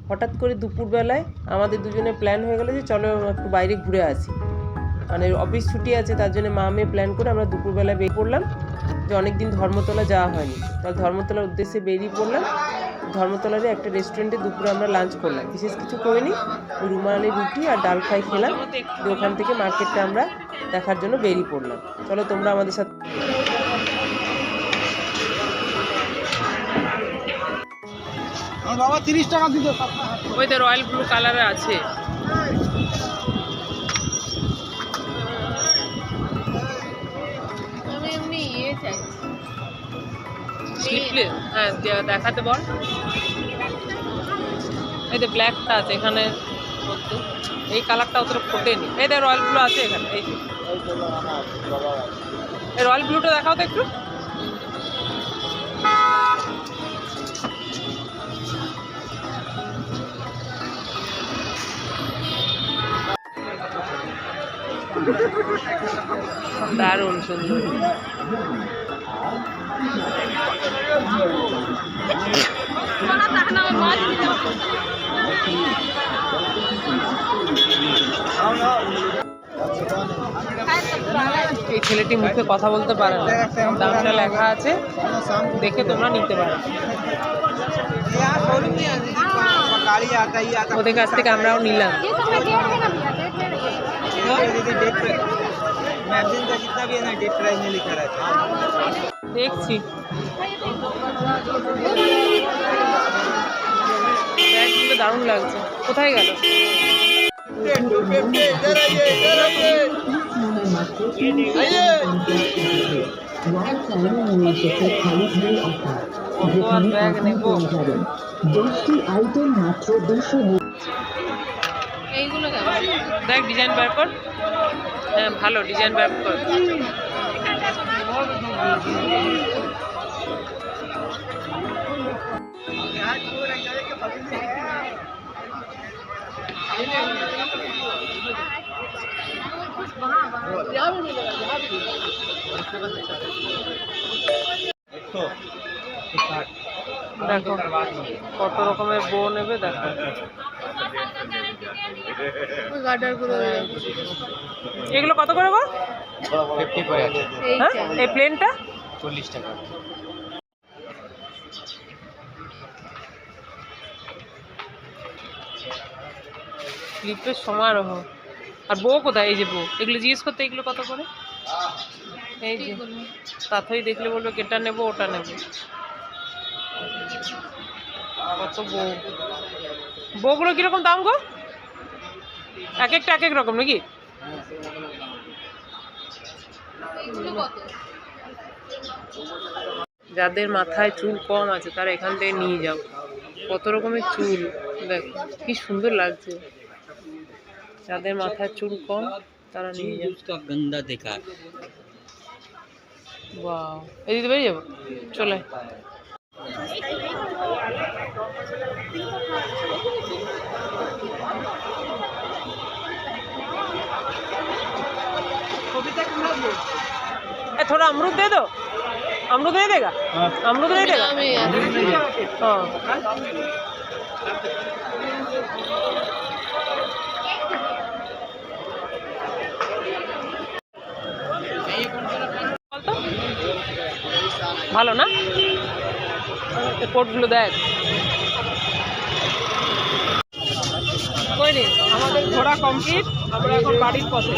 হঠাৎ করে দুপুরবেলায় আমাদের দুজনের প্ল্যান হয়ে গেল যে চলো একটু বাইরে ঘুরে আসি। মানে অফিস ছুটি আছে, তার জন্য মা মেয়ে প্ল্যান করে আমরা দুপুরবেলায় বেরিয়ে পড়লাম যে অনেকদিন ধর্মতলা যাওয়া হয়নি, তাহলে ধর্মতলার উদ্দেশ্যে বেরিয়ে পড়লাম। ধর্মতলারে একটা রেস্টুরেন্টে দুপুরে আমরা লাঞ্চ করলাম, বিশেষ কিছু করিনি, রুমালি রুটি আর ডাল ফ্রাই খেলাম। ওখান থেকে মার্কেটটা আমরা দেখার জন্য বেরিয়ে পড়লাম। চলো তোমরা আমাদের সাথে। বাবা 30 টাকা দিতে। ওই তো রয়্যাল ব্লু কালারে আছে। হ্যাঁ দেখাতে বল। এই যে ব্ল্যাকটা আছে এখানে, এই কালারটা অতটা ফোটেনি। এই যে রয়্যাল ব্লু আছে এখানে, এই রয়্যাল ব্লুটা দেখাও তো একটু। দারুণ সুন্দর। এই ছেলেটি মুখে কথা বলতে পারে না, দামটা লেখা আছে, দেখে তোমরা নিতে পারো। ওদের কাছ থেকে আমরাও নিলাম। দেখছি ব্যাগগুলো দারুণ লাগছে। কোথায় গেল? ব্যাগ নেবো, দেখ ডিজাইন বার কর। হ্যাঁ ভালো ডিজাইন বার কর। দেখো কত রকমের বো নেবে, দেখো এগুলো কত করে গো? 50 করে আছে। হ্যাঁ এই প্লেনটা 40 টাকা। ক্লিপের সমারোহ। আর বউ কোথায়? এই যে বউ, এগুলো জিজ্ঞেস করতে, এগুলো কত করে? এই যে তাতেই দেখলে বলবে এটা নেবো ওটা নেবো। কত বউ, বউগুলো কিরকম দাম গো? এক একটা এক এক রকম নাকি? যাদের মাথায় চুল কম আছে তারা এখান থেকে নিয়ে যাও, কত রকমের চুল দেখো, কি সুন্দর লাগছে। যাদের মাথায় চুল কম তারা নিয়ে যাও। গন্ধা দেখা। ওয়াও, এদিকে বেরিয়ে যাবো, চলে। थोड़ा अमरूद दे दो, अमरूद नहीं देगा? अमरूद नहीं देगा? हाँ ভালো না কোটগুলো দেখ। কই রে, আমাদের ঘোরা কমপ্লিট, আমরা এখন বাড়ির পথে।